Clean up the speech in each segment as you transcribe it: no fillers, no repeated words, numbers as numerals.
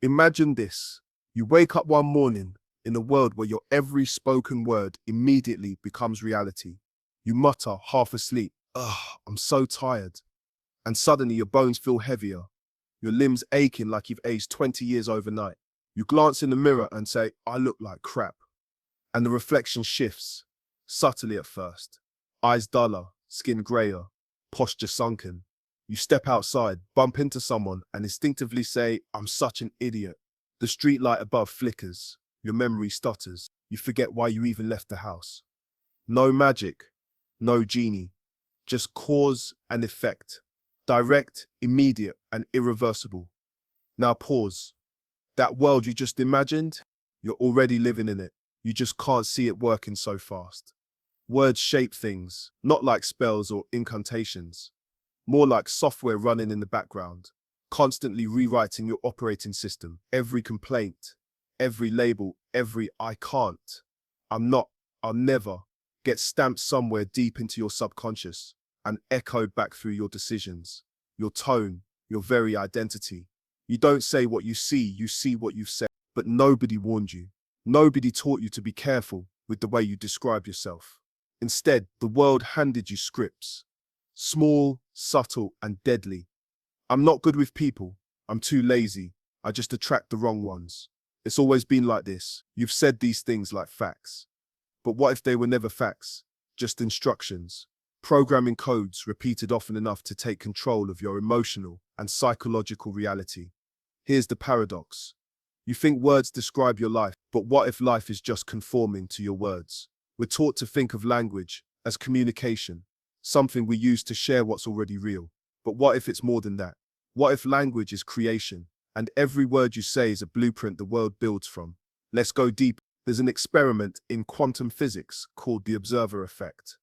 Imagine this. You wake up one morning in a world where your every spoken word immediately becomes reality. You mutter, half asleep, "Ugh, I'm so tired." And suddenly your bones feel heavier, your limbs aching like you've aged 20 years overnight. You glance in the mirror and say, "I look like crap." And the reflection shifts, subtly at first. Eyes duller, skin grayer, posture sunken. You step outside, bump into someone, and instinctively say, "I'm such an idiot." The street light above flickers. Your memory stutters. You forget why you even left the house. No magic, no genie, just cause and effect. Direct, immediate, and irreversible. Now pause. That world you just imagined, you're already living in it. You just can't see it working so fast. Words shape things, not like spells or incantations, more like software running in the background, constantly rewriting your operating system. Every complaint, every label, every "I can't," "I'm not," "I'll never" gets stamped somewhere deep into your subconscious and echoed back through your decisions, your tone, your very identity. You don't say what you see what you've said. But nobody warned you. Nobody taught you to be careful with the way you describe yourself. Instead, the world handed you scripts. Small, subtle, and deadly. "I'm not good with people. I'm too lazy. I just attract the wrong ones." It's always been like this. You've said these things like facts. But what if they were never facts? Just instructions. Programming codes repeated often enough to take control of your emotional and psychological reality. Here's the paradox. You think words describe your life, but what if life is just conforming to your words? We're taught to think of language as communication, something we use to share what's already real. But what if it's more than that? What if language is creation, and every word you say is a blueprint the world builds from? Let's go deep. There's an experiment in quantum physics called the observer effect.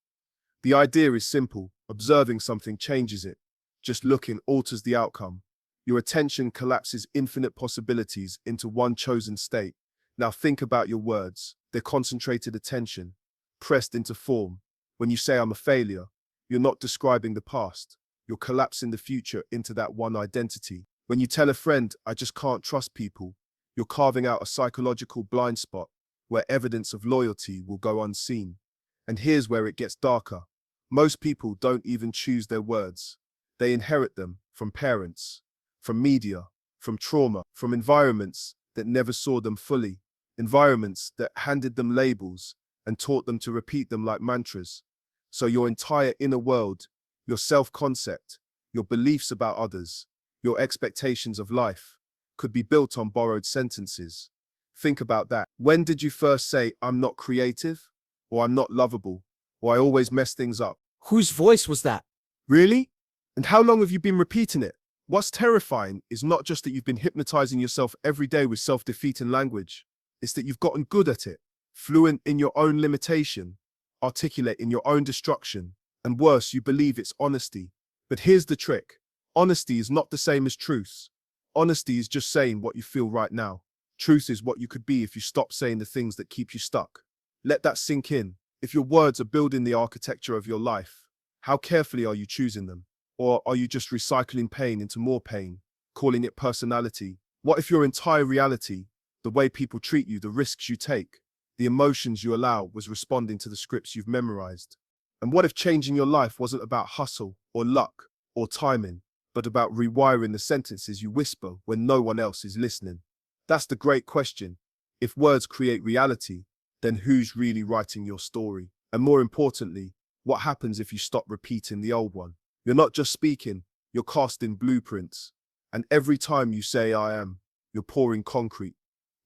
The idea is simple. Observing something changes it. Just looking alters the outcome. Your attention collapses infinite possibilities into one chosen state. Now think about your words. They're concentrated attention, pressed into form. When you say "I'm a failure," you're not describing the past. You're collapsing the future into that one identity. When you tell a friend, "I just can't trust people," you're carving out a psychological blind spot where evidence of loyalty will go unseen. And here's where it gets darker. Most people don't even choose their words. They inherit them from parents, from media, from trauma, from environments that never saw them fully, environments that handed them labels and taught them to repeat them like mantras. So your entire inner world, your self-concept, your beliefs about others, your expectations of life, could be built on borrowed sentences. Think about that. When did you first say, "I'm not creative," or "I'm not lovable," or "I always mess things up"? Whose voice was that? Really? And how long have you been repeating it? What's terrifying is not just that you've been hypnotizing yourself every day with self-defeating language, it's that you've gotten good at it, fluent in your own limitation, articulate in your own destruction, and worse, you believe it's honesty. But here's the trick. Honesty is not the same as truth. Honesty is just saying what you feel right now. Truth is what you could be if you stop saying the things that keep you stuck. Let that sink in. If your words are building the architecture of your life, how carefully are you choosing them? Or are you just recycling pain into more pain, calling it personality? What if your entire reality, the way people treat you, the risks you take, the emotions you allow, was responding to the scripts you've memorized? And what if changing your life wasn't about hustle or luck or timing, but about rewiring the sentences you whisper when no one else is listening? That's the great question. If words create reality, then who's really writing your story? And more importantly, what happens if you stop repeating the old one? You're not just speaking, you're casting blueprints. And every time you say "I am," you're pouring concrete.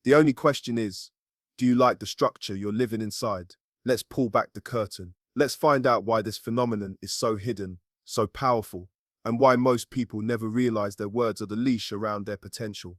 The only question is, do you like the structure you're living inside? Let's pull back the curtain. Let's find out why this phenomenon is so hidden, so powerful, and why most people never realize their words are the leash around their potential.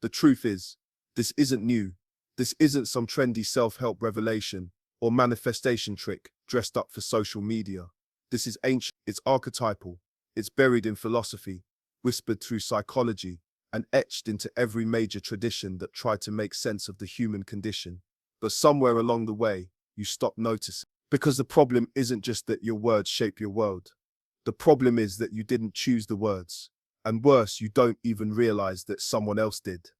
The truth is, this isn't new. This isn't some trendy self-help revelation or manifestation trick dressed up for social media. This is ancient, it's archetypal, it's buried in philosophy, whispered through psychology, and etched into every major tradition that tried to make sense of the human condition. But somewhere along the way, you stop noticing. Because the problem isn't just that your words shape your world. The problem is that you didn't choose the words. And worse, you don't even realize that someone else did.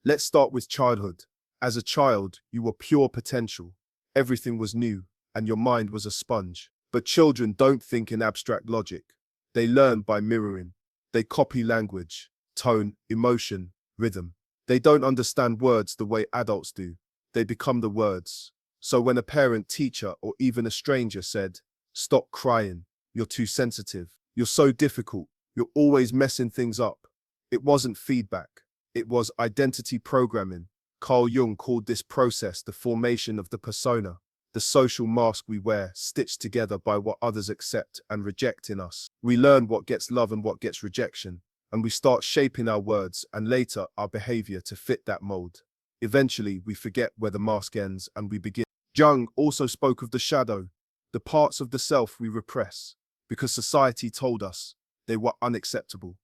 Let's start with childhood. As a child, you were pure potential. Everything was new, and your mind was a sponge. But children don't think in abstract logic. They learn by mirroring. They copy language, tone, emotion, rhythm. They don't understand words the way adults do. They become the words. So when a parent, teacher, or even a stranger said, "Stop crying, you're too sensitive, you're so difficult, you're always messing things up," it wasn't feedback. It was identity programming. Carl Jung called this process the formation of the persona, the social mask we wear, stitched together by what others accept and reject in us. We learn what gets love and what gets rejection, and we start shaping our words and later our behavior to fit that mold. Eventually, we forget where the mask ends and we begin. Jung also spoke of the shadow, the parts of the self we repress, because society told us they were unacceptable.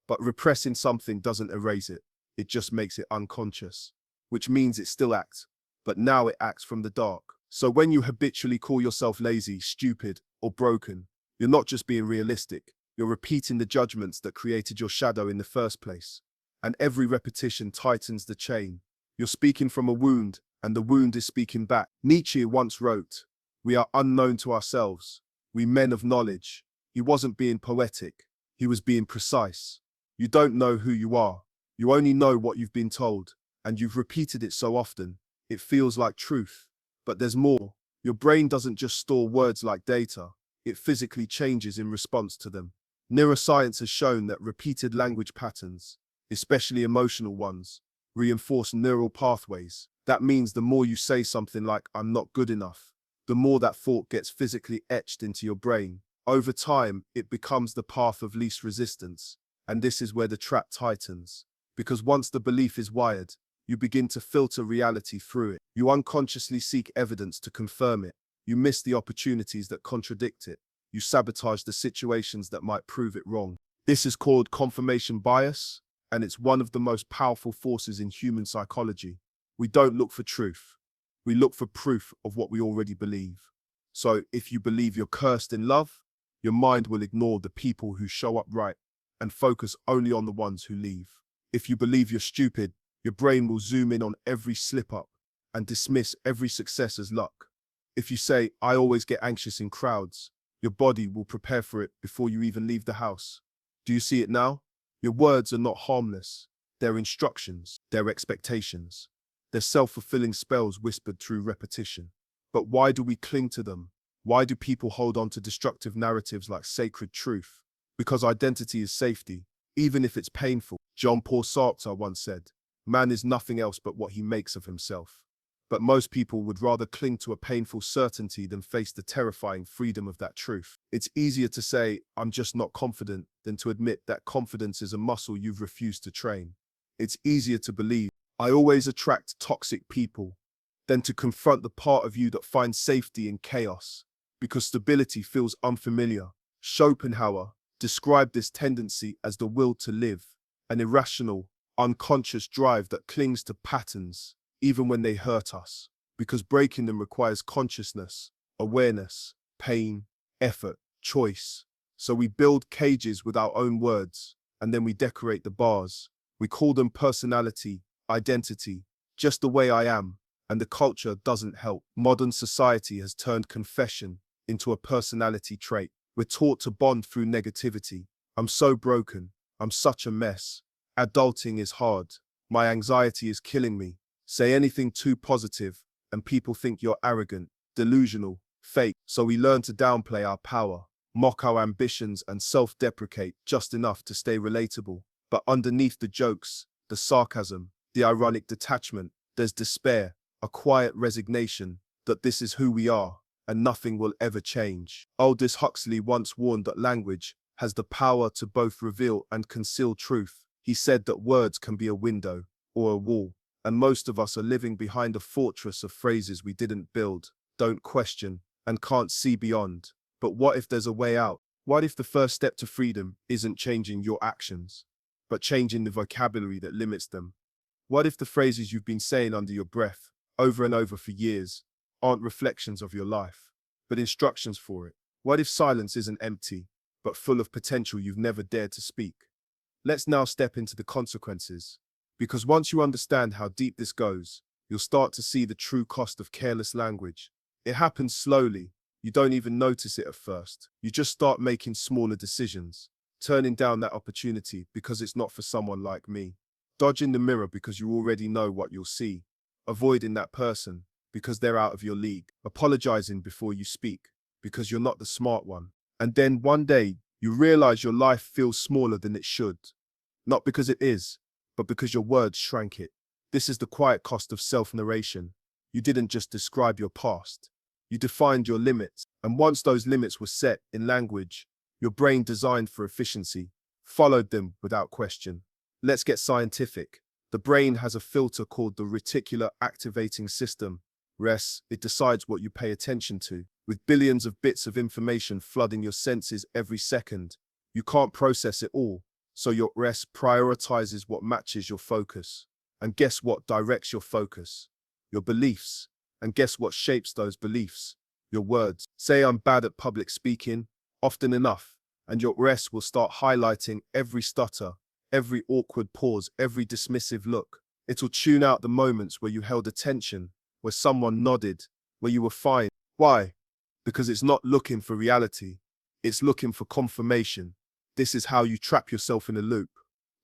But repressing something doesn't erase it, it just makes it unconscious, which means it still acts, but now it acts from the dark. So when you habitually call yourself lazy, stupid, or broken, you're not just being realistic, you're repeating the judgments that created your shadow in the first place. And every repetition tightens the chain. You're speaking from a wound, and the wound is speaking back. Nietzsche once wrote, "We are unknown to ourselves, we men of knowledge." He wasn't being poetic, he was being precise. You don't know who you are, you only know what you've been told, and you've repeated it so often, it feels like truth. But there's more. Your brain doesn't just store words like data, it physically changes in response to them. Neuroscience has shown that repeated language patterns, especially emotional ones, reinforce neural pathways. That means the more you say something like, "I'm not good enough," the more that thought gets physically etched into your brain. Over time, it becomes the path of least resistance. And this is where the trap tightens. Because once the belief is wired, you begin to filter reality through it. You unconsciously seek evidence to confirm it. You miss the opportunities that contradict it. You sabotage the situations that might prove it wrong. This is called confirmation bias, and it's one of the most powerful forces in human psychology. We don't look for truth. We look for proof of what we already believe. So if you believe you're cursed in love, your mind will ignore the people who show up right and focus only on the ones who leave. If you believe you're stupid, your brain will zoom in on every slip-up and dismiss every success as luck. If you say, "I always get anxious in crowds," your body will prepare for it before you even leave the house. Do you see it now? Your words are not harmless. They're instructions, they're expectations. They're self-fulfilling spells whispered through repetition. But why do we cling to them? Why do people hold on to destructive narratives like sacred truth? Because identity is safety, even if it's painful. Jean-Paul Sartre once said, "Man is nothing else but what he makes of himself." But most people would rather cling to a painful certainty than face the terrifying freedom of that truth. It's easier to say, "I'm just not confident," than to admit that confidence is a muscle you've refused to train. It's easier to believe, "I always attract toxic people," than to confront the part of you that finds safety in chaos, because stability feels unfamiliar. Schopenhauer described this tendency as the will to live, an irrational, unconscious drive that clings to patterns, even when they hurt us, because breaking them requires consciousness, awareness, pain, effort, choice. So we build cages with our own words, and then we decorate the bars. We call them personality, identity, just the way I am, and the culture doesn't help. Modern society has turned confession into a personality trait. We're taught to bond through negativity. "I'm so broken. I'm such a mess. Adulting is hard. My anxiety is killing me." Say anything too positive, and people think you're arrogant, delusional, fake. So we learn to downplay our power, mock our ambitions, and self-deprecate just enough to stay relatable. But underneath the jokes, the sarcasm, the ironic detachment, there's despair, a quiet resignation that this is who we are, and nothing will ever change. Aldous Huxley once warned that language has the power to both reveal and conceal truth. He said that words can be a window or a wall, and most of us are living behind a fortress of phrases we didn't build, don't question, and can't see beyond. But what if there's a way out? What if the first step to freedom isn't changing your actions, but changing the vocabulary that limits them? What if the phrases you've been saying under your breath, over and over for years, aren't reflections of your life, but instructions for it? What if silence isn't empty, but full of potential you've never dared to speak? Let's now step into the consequences. Because once you understand how deep this goes, you'll start to see the true cost of careless language. It happens slowly. You don't even notice it at first. You just start making smaller decisions, turning down that opportunity because it's not for someone like me, dodging the mirror because you already know what you'll see, avoiding that person because they're out of your league, apologizing before you speak because you're not the smart one. And then one day, you realize your life feels smaller than it should. Not because it is, but because your words shrank it. This is the quiet cost of self-narration. You didn't just describe your past. You defined your limits. And once those limits were set in language, your brain designed for efficiency, followed them without question. Let's get scientific. The brain has a filter called the reticular activating system, RES. It decides what you pay attention to. With billions of bits of information flooding your senses every second, you can't process it all. So your RES prioritizes what matches your focus. And guess what directs your focus? Your beliefs. And guess what shapes those beliefs? Your words. Say I'm bad at public speaking, often enough, and your RES will start highlighting every stutter, every awkward pause, every dismissive look. It'll tune out the moments where you held attention, where someone nodded, where you were fine. Why? Because it's not looking for reality. It's looking for confirmation. This is how you trap yourself in a loop.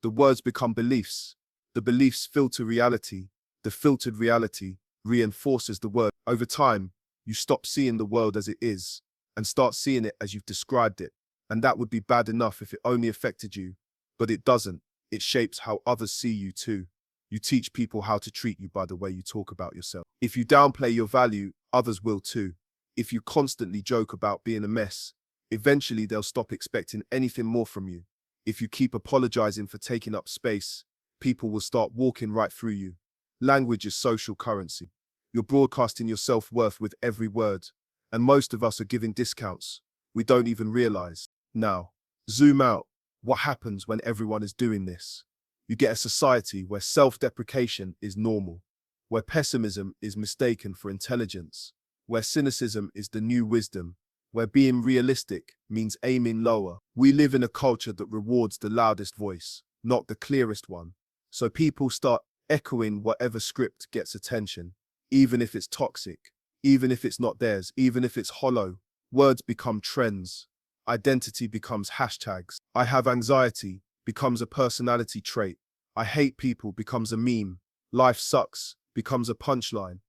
The words become beliefs. The beliefs filter reality. The filtered reality reinforces the word. Over time, you stop seeing the world as it is and start seeing it as you've described it. And that would be bad enough if it only affected you. But it doesn't. It shapes how others see you too. You teach people how to treat you by the way you talk about yourself. If you downplay your value, others will too. If you constantly joke about being a mess, eventually they'll stop expecting anything more from you. If you keep apologizing for taking up space, people will start walking right through you. Language is social currency. You're broadcasting your self-worth with every word, and most of us are giving discounts we don't even realize. Now, zoom out. What happens when everyone is doing this? You get a society where self-deprecation is normal, where pessimism is mistaken for intelligence, where cynicism is the new wisdom, where being realistic means aiming lower. We live in a culture that rewards the loudest voice, not the clearest one. So people start echoing whatever script gets attention, even if it's toxic, even if it's not theirs, even if it's hollow. Words become trends. Identity becomes hashtags. I have anxiety becomes a personality trait. I hate people becomes a meme. Life sucks becomes a punchline.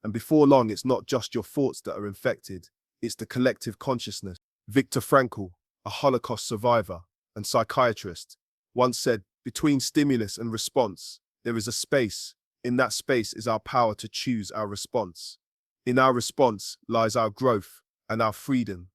And before long, it's not just your thoughts that are infected. It's the collective consciousness. Viktor Frankl, a Holocaust survivor and psychiatrist, once said, between stimulus and response, there is a space. In that space is our power to choose our response. In our response lies our growth and our freedom.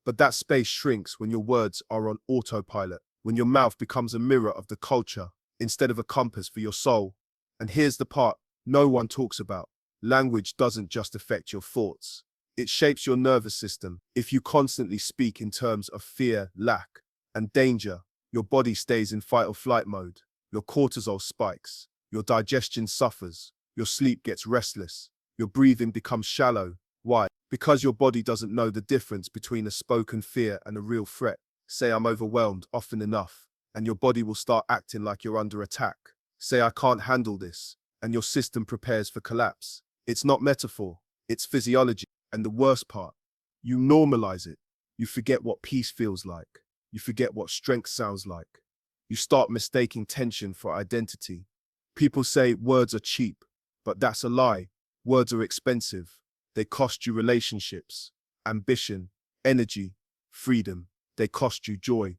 But that space shrinks when your words are on autopilot, when your mouth becomes a mirror of the culture instead of a compass for your soul. And here's the part no one talks about. Language doesn't just affect your thoughts. It shapes your nervous system. If you constantly speak in terms of fear, lack, and danger, your body stays in fight or flight mode. Your cortisol spikes. Your digestion suffers. Your sleep gets restless. Your breathing becomes shallow. Why? Because your body doesn't know the difference between a spoken fear and a real threat. Say I'm overwhelmed often enough, and your body will start acting like you're under attack. Say I can't handle this, and your system prepares for collapse. It's not metaphor, it's physiology. And the worst part, you normalize it. You forget what peace feels like. You forget what strength sounds like. You start mistaking tension for identity. People say words are cheap, but that's a lie. Words are expensive. They cost you relationships, ambition, energy, freedom. They cost you joy.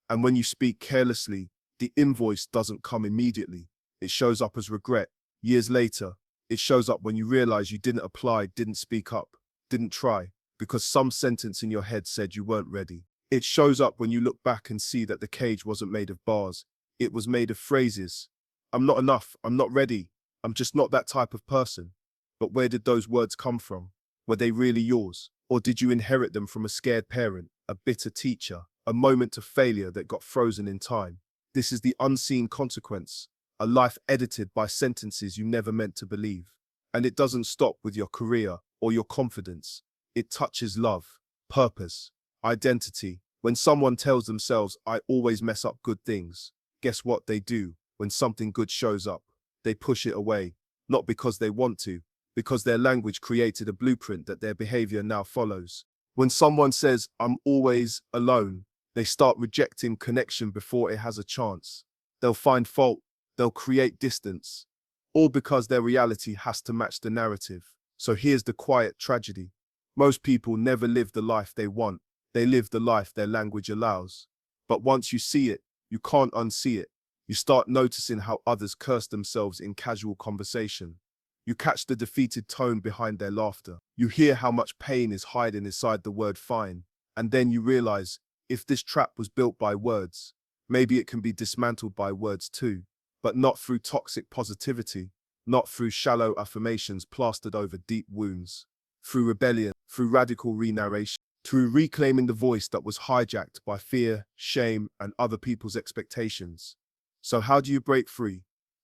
And when you speak carelessly, the invoice doesn't come immediately. It shows up as regret. Years later, it shows up when you realize you didn't apply, didn't speak up, didn't try, because some sentence in your head said you weren't ready. It shows up when you look back and see that the cage wasn't made of bars. It was made of phrases. I'm not enough. I'm not ready. I'm just not that type of person. But where did those words come from? Were they really yours? Or did you inherit them from a scared parent, a bitter teacher, a moment of failure that got frozen in time? This is the unseen consequence, a life edited by sentences you never meant to believe. And it doesn't stop with your career or your confidence. It touches love, purpose, identity. When someone tells themselves, I always mess up good things, guess what they do when something good shows up? they push it away, not because they want to, because their language created a blueprint that their behavior now follows. When someone says, "I'm always alone," they start rejecting connection before it has a chance. They'll find fault, they'll create distance, all because their reality has to match the narrative. So here's the quiet tragedy. Most people never live the life they want. They live the life their language allows. But once you see it, you can't unsee it. You start noticing how others curse themselves in casual conversation. You catch the defeated tone behind their laughter. You hear how much pain is hiding inside the word fine. And then you realize, if this trap was built by words, maybe it can be dismantled by words too. But not through toxic positivity, not through shallow affirmations plastered over deep wounds. Through rebellion, through radical re-narration, through reclaiming the voice that was hijacked by fear, shame, and other people's expectations. So how do you break free?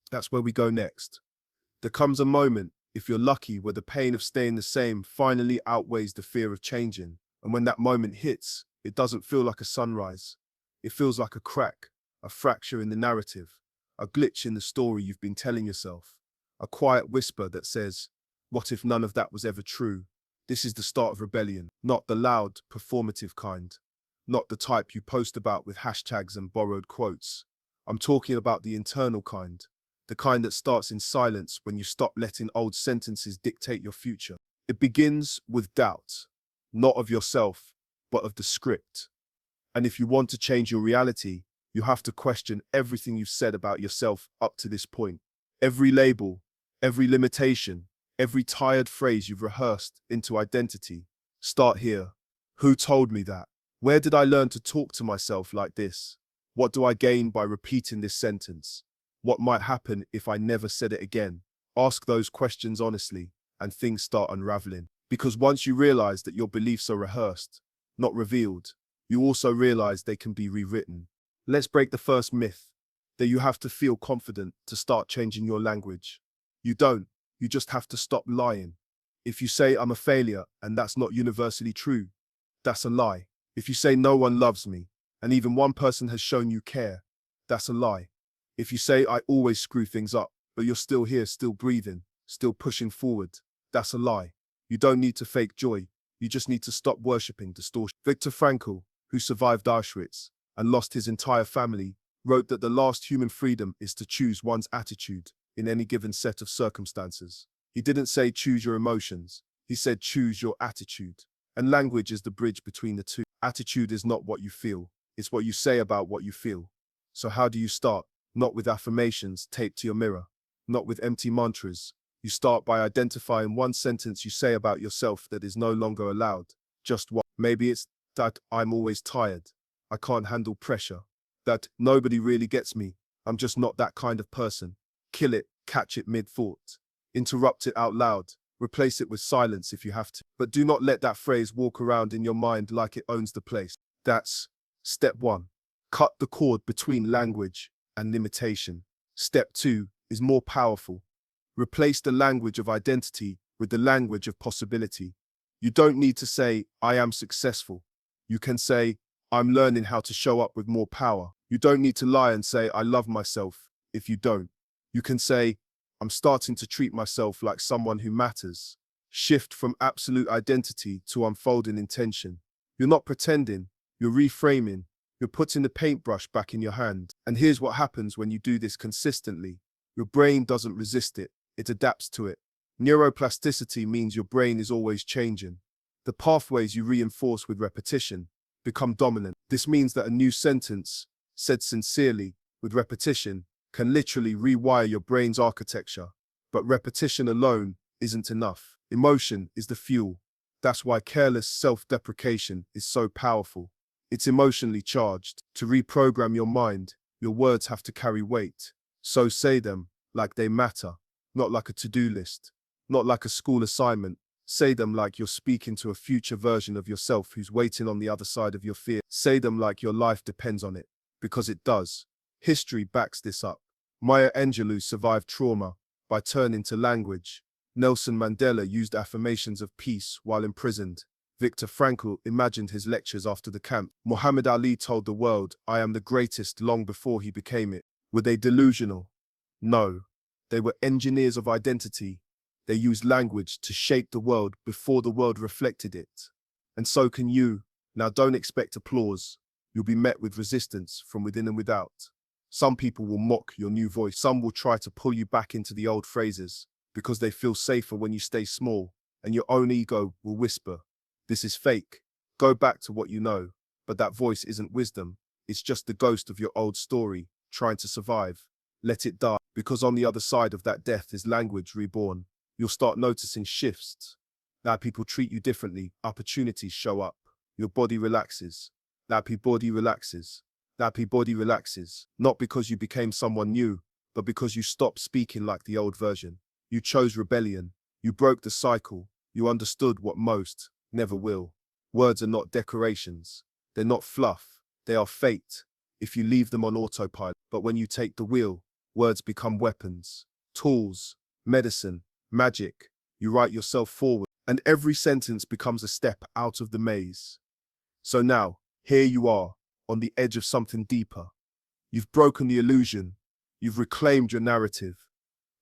That's where we go next. There comes a moment, if you're lucky, where the pain of staying the same finally outweighs the fear of changing. And when that moment hits, it doesn't feel like a sunrise. It feels like a crack, a fracture in the narrative, a glitch in the story you've been telling yourself, a quiet whisper that says, "What if none of that was ever true?" This is the start of rebellion, not the loud, performative kind, not the type you post about with hashtags and borrowed quotes. I'm talking about the internal kind, the kind that starts in silence when you stop letting old sentences dictate your future. It begins with doubt, not of yourself, but of the script. And if you want to change your reality, you have to question everything you've said about yourself up to this point. Every label, every limitation, every tired phrase you've rehearsed into identity. Start here. Who told me that? Where did I learn to talk to myself like this? What do I gain by repeating this sentence? What might happen if I never said it again? Ask those questions honestly, and things start unraveling. Because once you realize that your beliefs are rehearsed, not revealed, you also realize they can be rewritten. Let's break the first myth, that you have to feel confident to start changing your language. You don't. You just have to stop lying. If you say I'm a failure and that's not universally true, that's a lie. If you say no one loves me and even one person has shown you care, that's a lie. If you say I always screw things up, but you're still here, still breathing, still pushing forward, that's a lie. You don't need to fake joy. You just need to stop worshipping distortion. Viktor Frankl, who survived Auschwitz and lost his entire family, wrote that the last human freedom is to choose one's attitude in any given set of circumstances. He didn't say choose your emotions. He said choose your attitude. And language is the bridge between the two. Attitude is not what you feel. It's what you say about what you feel. So how do you start? Not with affirmations taped to your mirror. Not with empty mantras. You start by identifying one sentence you say about yourself that is no longer allowed. Just one. Maybe it's that I'm always tired. I can't handle pressure. That nobody really gets me. I'm just not that kind of person. Kill it, catch it mid-thought. Interrupt it out loud. Replace it with silence if you have to. But do not let that phrase walk around in your mind like it owns the place. That's step one. Cut the cord between language and limitation. Step two is more powerful. Replace the language of identity with the language of possibility. You don't need to say, I am successful. You can say, I'm learning how to show up with more power. You don't need to lie and say, I love myself, if you don't. You can say, I'm starting to treat myself like someone who matters. Shift from absolute identity to unfolding intention. You're not pretending, you're reframing, you're putting the paintbrush back in your hand. And here's what happens when you do this consistently. Your brain doesn't resist it, it adapts to it. Neuroplasticity means your brain is always changing. The pathways you reinforce with repetition become dominant. This means that a new sentence, said sincerely, with repetition, can literally rewire your brain's architecture. But repetition alone isn't enough. Emotion is the fuel. That's why careless self-deprecation is so powerful. It's emotionally charged. To reprogram your mind, your words have to carry weight. So say them like they matter, not like a to-do list, not like a school assignment. Say them like you're speaking to a future version of yourself who's waiting on the other side of your fear. Say them like your life depends on it, because it does. History backs this up. Maya Angelou survived trauma by turning to language. Nelson Mandela used affirmations of peace while imprisoned. Viktor Frankl imagined his lectures after the camp. Muhammad Ali told the world, I am the greatest long before he became it. Were they delusional? No. They were engineers of identity. They used language to shape the world before the world reflected it. And so can you. Now don't expect applause. You'll be met with resistance from within and without. Some people will mock your new voice. Some will try to pull you back into the old phrases because they feel safer when you stay small, and your own ego will whisper, "This is fake. Go back to what you know." But that voice isn't wisdom. It's just the ghost of your old story trying to survive. Let it die, because on the other side of that death is language reborn. You'll start noticing shifts. Now people treat you differently. Opportunities show up. Your body relaxes. Nappy body relaxes. Nappy body relaxes. Not because you became someone new, but because you stopped speaking like the old version. You chose rebellion. You broke the cycle. You understood what most never will. Words are not decorations. They're not fluff. They are fate if you leave them on autopilot. But when you take the wheel, words become weapons, tools, medicine, magic. You write yourself forward, and every sentence becomes a step out of the maze. So now, here you are, on the edge of something deeper. You've broken the illusion. You've reclaimed your narrative.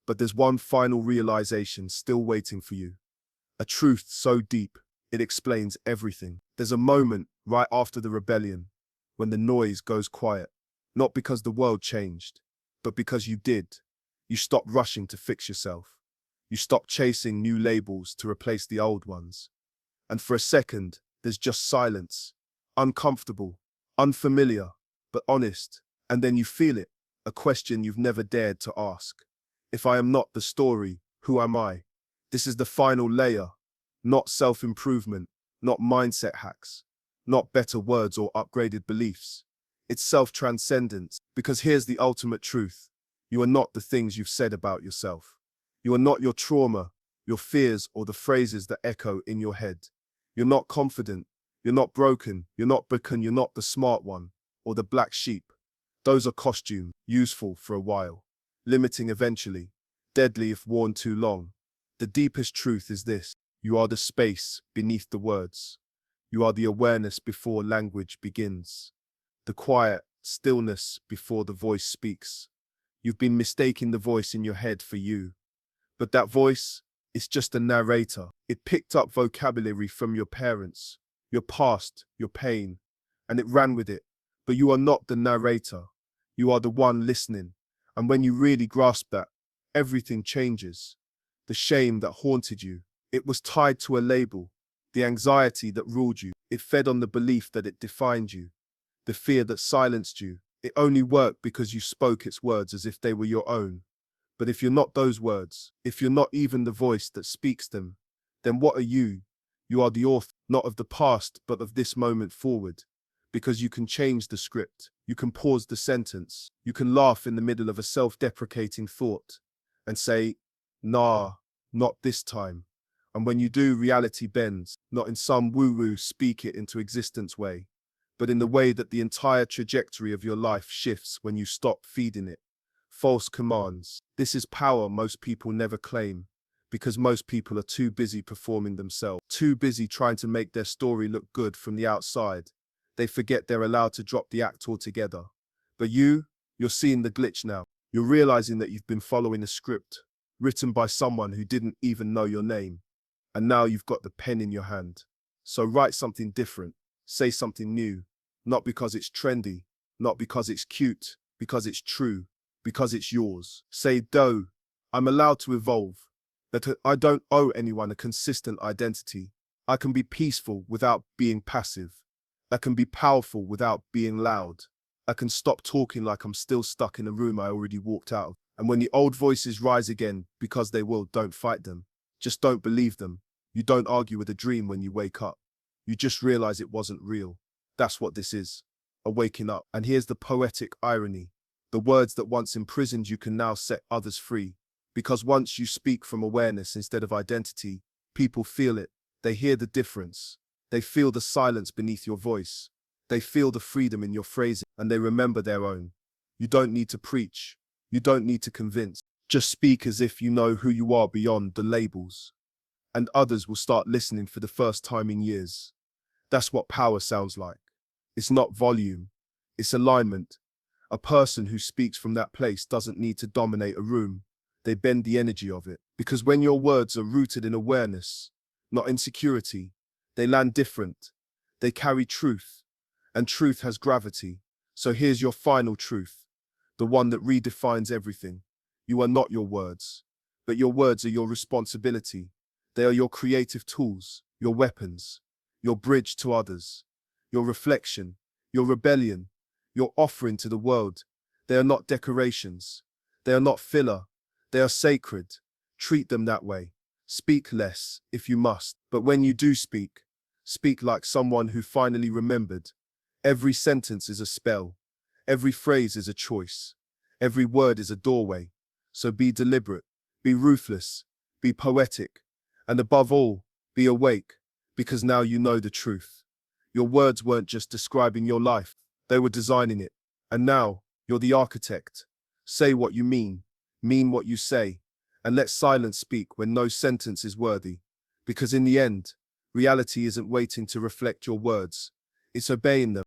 But there's one final realization still waiting for you. A truth so deep, it explains everything. There's a moment right after the rebellion when the noise goes quiet. Not because the world changed, but because you did. You stopped rushing to fix yourself. You stopped chasing new labels to replace the old ones. And for a second, there's just silence. Uncomfortable, unfamiliar, but honest. And then you feel it, a question you've never dared to ask. If I am not the story, who am I? This is the final layer. Not self-improvement, not mindset hacks, not better words or upgraded beliefs. It's self-transcendence, because here's the ultimate truth. You are not the things you've said about yourself. You are not your trauma, your fears, or the phrases that echo in your head. You're not confident. You're not broken. You're not broken. You're not the smart one or the black sheep. Those are costumes, useful for a while, limiting eventually, deadly if worn too long. The deepest truth is this. You are the space beneath the words. You are the awareness before language begins. The quiet stillness before the voice speaks. You've been mistaking the voice in your head for you. But that voice is just a narrator. It picked up vocabulary from your parents, your past, your pain, and it ran with it. But you are not the narrator. You are the one listening. And when you really grasp that, everything changes. The shame that haunted you, it was tied to a label. The anxiety that ruled you, it fed on the belief that it defined you. The fear that silenced you, it only worked because you spoke its words as if they were your own. But if you're not those words, if you're not even the voice that speaks them, then what are you? You are the author, not of the past, but of this moment forward. Because you can change the script, you can pause the sentence, you can laugh in the middle of a self-deprecating thought and say, nah, not this time. And when you do, reality bends, not in some woo-woo speak it into existence way, but in the way that the entire trajectory of your life shifts when you stop feeding it false commands. This is power most people never claim, because most people are too busy performing themselves, too busy trying to make their story look good from the outside. They forget they're allowed to drop the act altogether. But you're seeing the glitch now. You're realizing that you've been following a script, written by someone who didn't even know your name. And now you've got the pen in your hand. So write something different, say something new, not because it's trendy, not because it's cute, because it's true, because it's yours. Say, though, I'm allowed to evolve, that I don't owe anyone a consistent identity. I can be peaceful without being passive. I can be powerful without being loud. I can stop talking like I'm still stuck in a room I already walked out of. And when the old voices rise again, because they will, don't fight them. Just don't believe them. You don't argue with a dream when you wake up. You just realize it wasn't real. That's what this is, a waking up. And here's the poetic irony. The words that once imprisoned you can now set others free. Because once you speak from awareness instead of identity, people feel it. They hear the difference. They feel the silence beneath your voice. They feel the freedom in your phrasing, and they remember their own. You don't need to preach. You don't need to convince. Just speak as if you know who you are beyond the labels. And others will start listening for the first time in years. That's what power sounds like. It's not volume. It's alignment. A person who speaks from that place doesn't need to dominate a room. they bend the energy of it. Because when your words are rooted in awareness, not insecurity, they land different. They carry truth, and truth has gravity. So here's your final truth, the one that redefines everything. You are not your words, but your words are your responsibility. They are your creative tools, your weapons, your bridge to others, your reflection, your rebellion, your offering to the world. They are not decorations. They are not filler. They are sacred. Treat them that way. Speak less, if you must, but when you do speak, speak like someone who finally remembered. Every sentence is a spell. Every phrase is a choice. Every word is a doorway. So be deliberate, be ruthless, be poetic, and above all, be awake, because now you know the truth. Your words weren't just describing your life, they were designing it. And now, you're the architect. Say what you mean what you say, and let silence speak when no sentence is worthy. Because in the end, reality isn't waiting to reflect your words, it's obeying them.